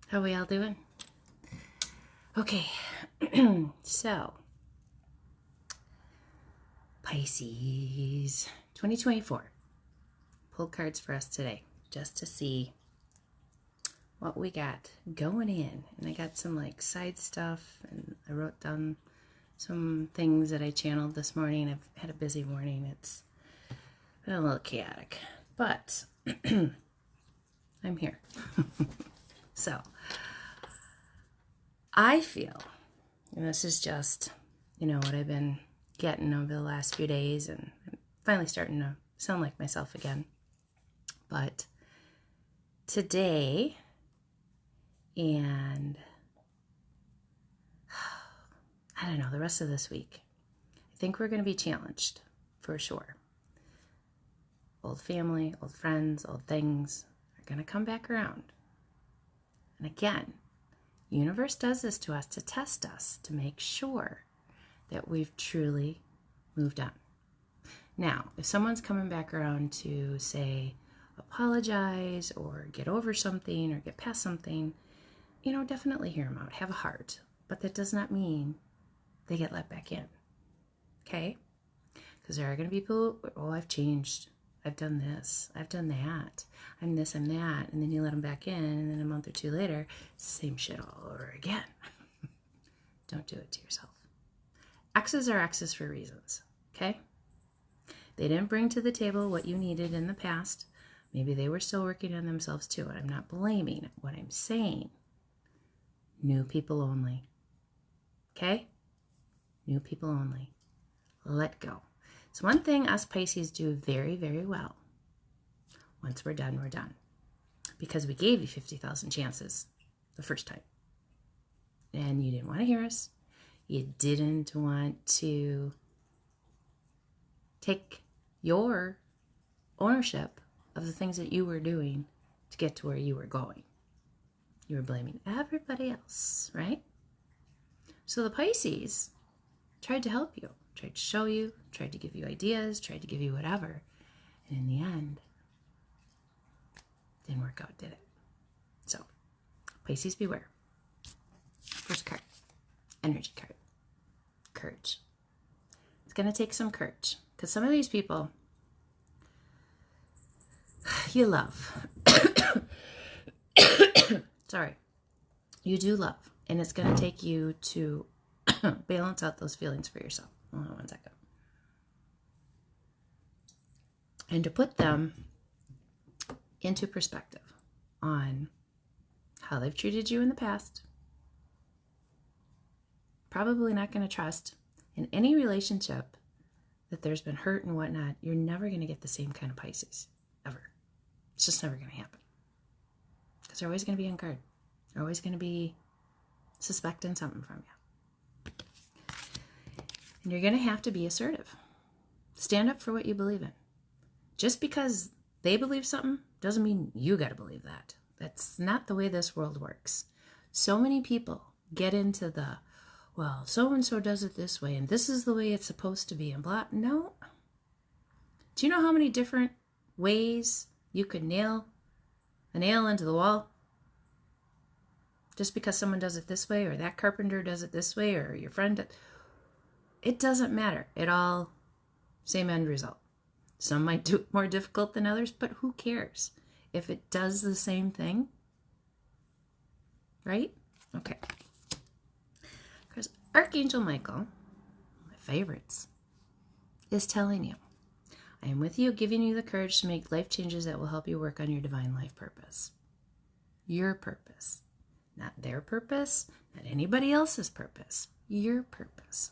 How we all doing? Okay, so Pisces 2024. Pull cards for us today just to see what we got going in. And I got some like side stuff, and I wrote down some things that I channeled this morning. I've had a busy morning. It's been a little chaotic, but I'm here. So I feel, and this is just, what I've been getting over the last few days, and I'm finally starting to sound like myself again. But today, and I don't know, the rest of this week, I think we're going to be challenged for sure. Old family, old friends, old things are going to come back around. And again, the universe does this to us to test us, to make sure that we've truly moved on. Now, if someone's coming back around to say, apologize or get over something or get past something, definitely hear them out. Have a heart. But that does not mean they get let back in. Okay? Because there are going to be people, I've changed. I've done this. I've done that. I'm this, I'm that. And then you let them back in, and then a month or two later, same shit all over again. Don't do it to yourself. Exes are exes for reasons, okay? They didn't bring to the table what you needed in the past. Maybe they were still working on themselves too. I'm not blaming. What I'm saying, new people only, okay? New people only. Let go. It's one thing us Pisces do very, very well. Once we're done, we're done. Because we gave you 50,000 chances the first time. And you didn't want to hear us. You didn't want to take your ownership of the things that you were doing to get to where you were going. You were blaming everybody else, right? So the Pisces tried to help you, tried to show you, tried to give you ideas, tried to give you whatever. And in the end, didn't work out, did it? So, Pisces, beware. First card, energy card, courage. It's going to take some courage because some of these people you love. Sorry. You do love. And it's going to take you to balance out those feelings for yourself. Hold on one second. And to put them into perspective on how they've treated you in the past. Probably not going to trust in any relationship that there's been hurt and whatnot. You're never going to get the same kind of Pisces, ever. It's just never going to happen. Because they're always going to be on guard. They're always going to be suspecting something from you. And you're going to have to be assertive. Stand up for what you believe in. Just because they believe something doesn't mean you got to believe that. That's not the way this world works. So many people get into the, well, so-and-so does it this way, and this is the way it's supposed to be, and blah. No. Do you know how many different ways you could nail a nail into the wall? Just because someone does it this way, or that carpenter does it this way, or your friend, it doesn't matter. It all, same end result. Some might do it more difficult than others, but who cares if it does the same thing? Right? Okay. Because Archangel Michael, my favorites, is telling you, I am with you, giving you the courage to make life changes that will help you work on your divine life purpose. Your purpose. Not their purpose, not anybody else's purpose. Your purpose.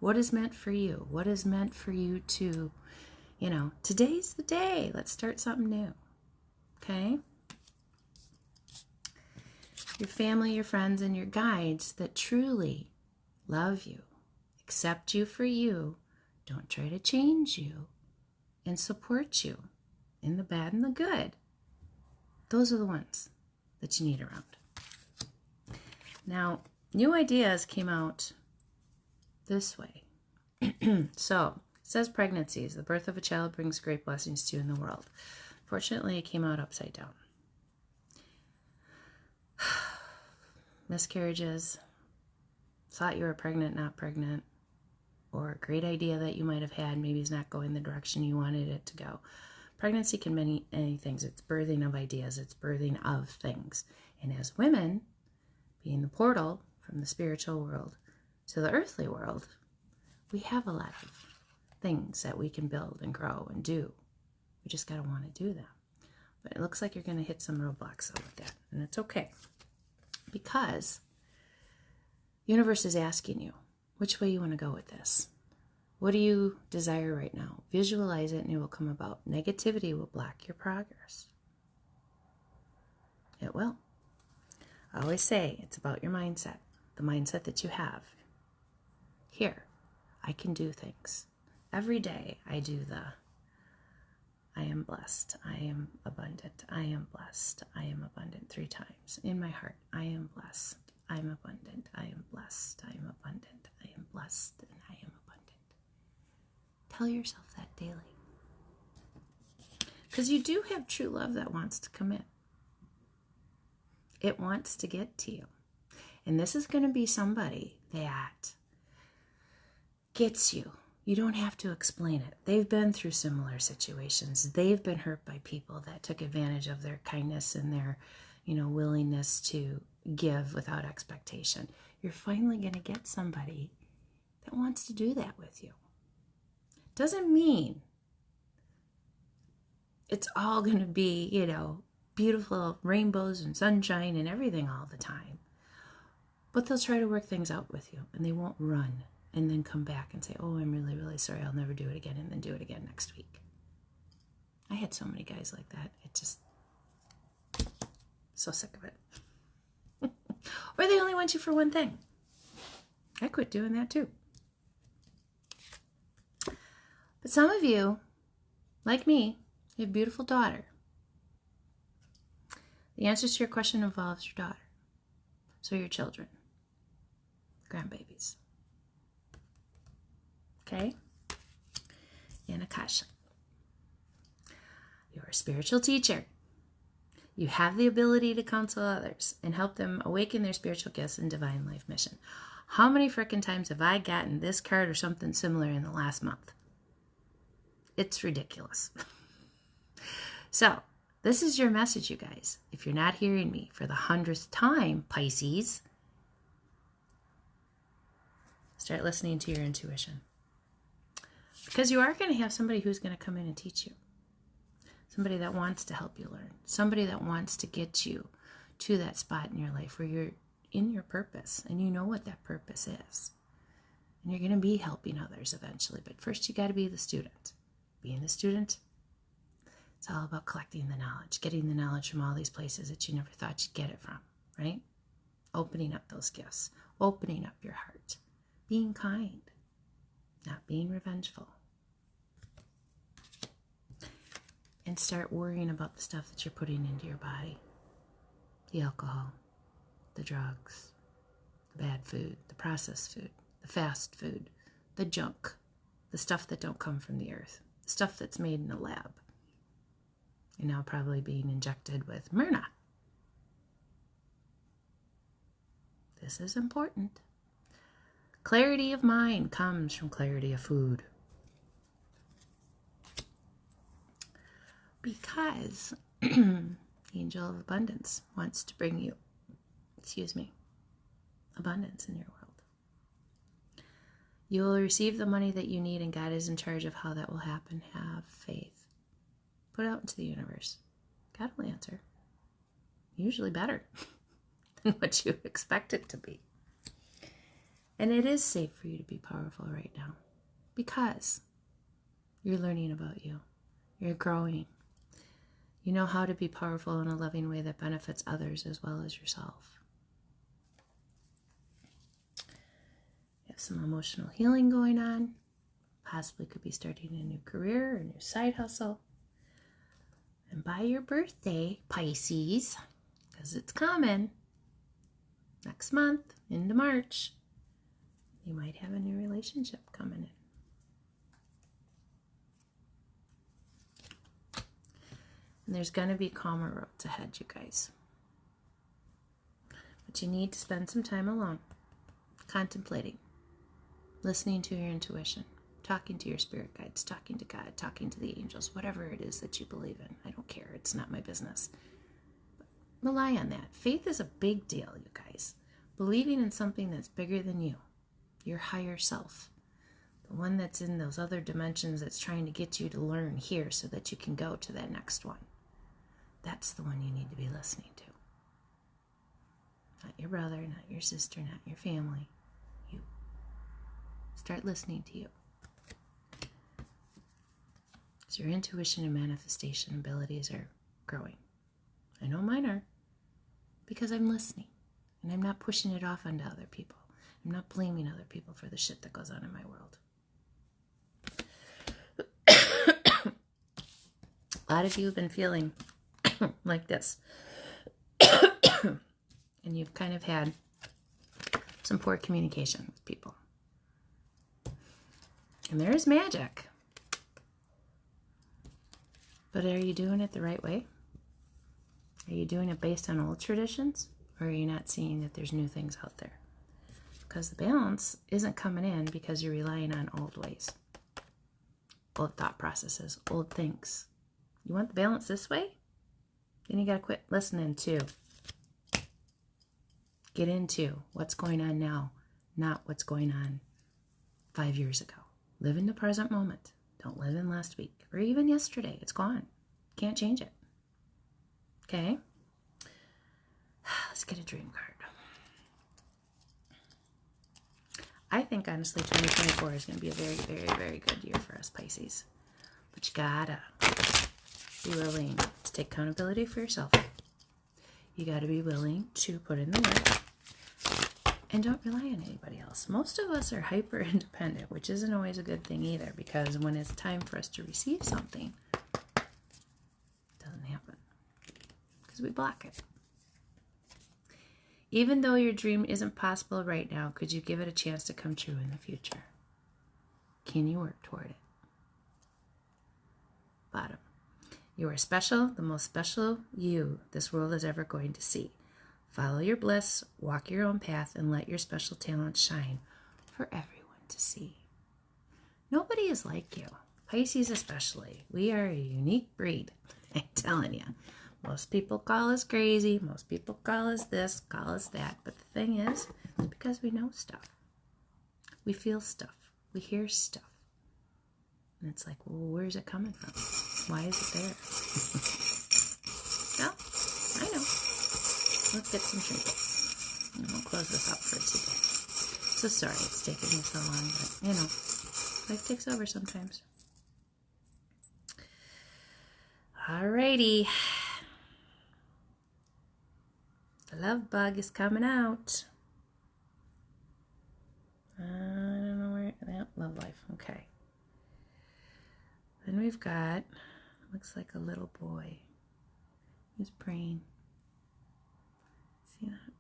What is meant for you? What is meant for you to, today's the day. Let's start something new. Okay? Your family, your friends, and your guides that truly love you, accept you for you, don't try to change you, and support you in the bad and the good. Those are the ones that you need around. Now, new ideas came out this way. So, it says pregnancies. The birth of a child brings great blessings to you in the world. Fortunately, it came out upside down. miscarriages, thought you were pregnant, not pregnant, or a great idea that you might have had maybe is not going the direction you wanted it to go. Pregnancy can mean many things. It's birthing of ideas. It's birthing of things. And as women, being the portal from the spiritual world to the earthly world, we have a lot of things that we can build and grow and do. We just got to want to do them. But it looks like you're going to hit some roadblocks with that. And it's okay. Because the universe is asking you which way you want to go with this. What do you desire right now? Visualize it and it will come about. Negativity will block your progress. It will. I always say it's about your mindset. The mindset that you have. Here, I can do things. Every day I do I am blessed. I am abundant. I am blessed. I am abundant 3 times. In my heart, I am blessed. I am abundant. I am blessed. I am abundant. I am blessed. And I am abundant. Tell yourself that daily. Because you do have true love that wants to come in. It wants to get to you. And this is going to be somebody that gets you. You don't have to explain it. They've been through similar situations. They've been hurt by people that took advantage of their kindness and their, willingness to give without expectation. You're finally going to get somebody that wants to do that with you. Doesn't mean it's all going to be, beautiful rainbows and sunshine and everything all the time. But they'll try to work things out with you, and they won't run and then come back and say, oh, I'm really, really sorry, I'll never do it again, and then do it again next week. I had so many guys like that. It just, so sick of it. Or they only want you for one thing. I quit doing that too. But some of you, like me, you have a beautiful daughter. The answer to your question involves your daughter. So your children, grandbabies. Okay? And Akasha. You're a spiritual teacher. You have the ability to counsel others and help them awaken their spiritual gifts and divine life mission. How many frickin' times have I gotten this card or something similar in the last month? It's ridiculous. So, this is your message, you guys. If you're not hearing me for the 100th time, Pisces, start listening to your intuition. Because you are going to have somebody who's going to come in and teach you. Somebody that wants to help you learn. Somebody that wants to get you to that spot in your life where you're in your purpose and you know what that purpose is. And you're going to be helping others eventually. But first you got to be the student. Being the student, it's all about collecting the knowledge. Getting the knowledge from all these places that you never thought you'd get it from. Right? Opening up those gifts. Opening up your heart. Being kind. Not being revengeful. And start worrying about the stuff that you're putting into your body. The alcohol, the drugs, the bad food, the processed food, the fast food, the junk, the stuff that don't come from the earth, the stuff that's made in a lab. You're now probably being injected with Myrna. This is important. Clarity of mind comes from clarity of food. Because the angel of abundance wants to bring you, abundance in your world. You will receive the money that you need, and God is in charge of how that will happen. Have faith. Put it out into the universe. God will answer. Usually better than what you expect it to be. And it is safe for you to be powerful right now because you're learning about you. You're growing. You know how to be powerful in a loving way that benefits others as well as yourself. You have some emotional healing going on. Possibly could be starting a new career or a new side hustle. And by your birthday, Pisces, because it's coming, next month, into March, you might have a new relationship coming in. And there's going to be calmer roads ahead, you guys. But you need to spend some time alone, contemplating, listening to your intuition, talking to your spirit guides, talking to God, talking to the angels, whatever it is that you believe in. I don't care. It's not my business. But rely on that. Faith is a big deal, you guys. Believing in something that's bigger than you, your higher self, the one that's in those other dimensions that's trying to get you to learn here so that you can go to that next one. That's the one you need to be listening to. Not your brother, not your sister, not your family. You. Start listening to you. Because your intuition and manifestation abilities are growing. I know mine are. Because I'm listening. And I'm not pushing it off onto other people. I'm not blaming other people for the shit that goes on in my world. A lot of you have been feeling like this. And you've kind of had some poor communication with people. And there is magic. But are you doing it the right way? Are you doing it based on old traditions? Or are you not seeing that there's new things out there? Because the balance isn't coming in because you're relying on old ways. Old thought processes, old things. You want the balance this way? Then you got to quit listening to. Get into what's going on now, not what's going on 5 years ago. Live in the present moment. Don't live in last week or even yesterday. It's gone. Can't change it. Okay? Let's get a dream card. I think, honestly, 2024 is going to be a very, very, very good year for us Pisces. But you gotta be willing to take accountability for yourself. You gotta be willing to put in the work. And don't rely on anybody else. Most of us are hyper independent, which isn't always a good thing either, because when it's time for us to receive something, it doesn't happen. Because we block it. Even though your dream isn't possible right now, could you give it a chance to come true in the future? Can you work toward it? Bottom. You are special, the most special you this world is ever going to see. Follow your bliss, walk your own path, and let your special talents shine for everyone to see. Nobody is like you, Pisces especially. We are a unique breed, I'm telling you. Most people call us crazy. Most people call us this, call us that. But the thing is, it's because we know stuff. We feel stuff. We hear stuff. And it's like, well, where's it coming from? Why is it there? Well, I know. Let's get some trinkets. And we'll close this up for today. So sorry it's taking me so long, but, you know, life takes over sometimes. Alrighty. The love bug is coming out. I don't know where. Yeah, love life. Okay. Then we've got, looks like a little boy who's praying. See that?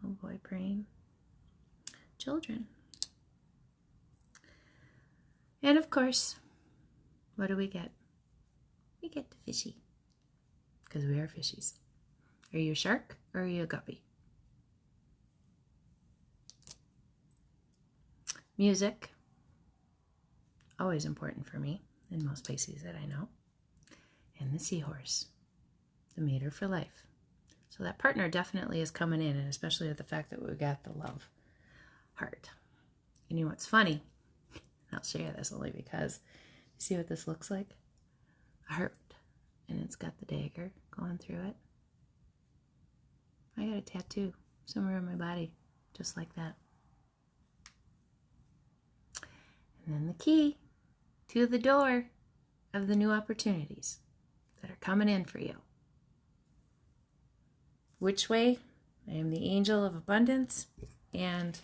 Little boy praying. Children. And of course, what do we get? We get the fishy. Because we are fishies. Are you a shark or are you a guppy? Music. Always important for me and most Pisces that I know. And the seahorse. The mater for life. So that partner definitely is coming in, and especially with the fact that we got the love heart. And you know what's funny? I'll share this only because you see what this looks like? A heart. And it's got the dagger going through it. I got a tattoo somewhere on my body, just like that. And then the key to the door of the new opportunities that are coming in for you. Which way? I am the angel of abundance. And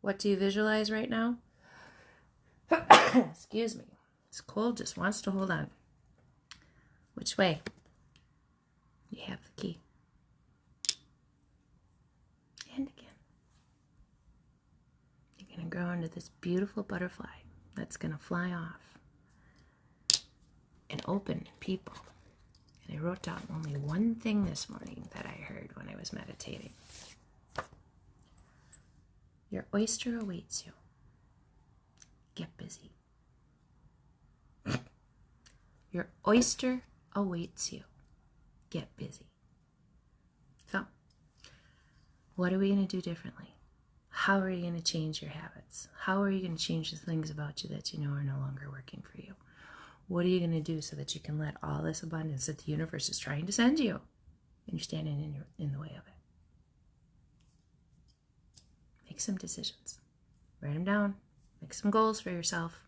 what do you visualize right now? Excuse me. This cold just wants to hold on. Which way? You have the key. And again. You're going to grow into this beautiful butterfly that's going to fly off and open people and I wrote down only one thing this morning that I heard when I was meditating. Your oyster awaits you. Get busy. Your oyster awaits you. Get busy. So, what are we going to do differently? How are you going to change your habits? How are you going to change the things about you that you know are no longer working for you? What are you going to do so that you can let all this abundance that the universe is trying to send you, and you're standing in the way of it? Make some decisions. Write them down. Make some goals for yourself.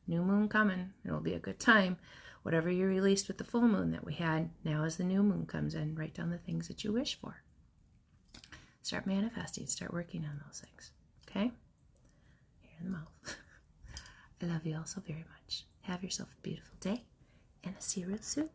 New moon coming. It'll be a good time. Whatever you released with the full moon that we had, now as the new moon comes in, write down the things that you wish for. Start manifesting. Start working on those things. Okay? Here in the mouth. I love you all so very much. Have yourself a beautiful day, and I'll see you real soon.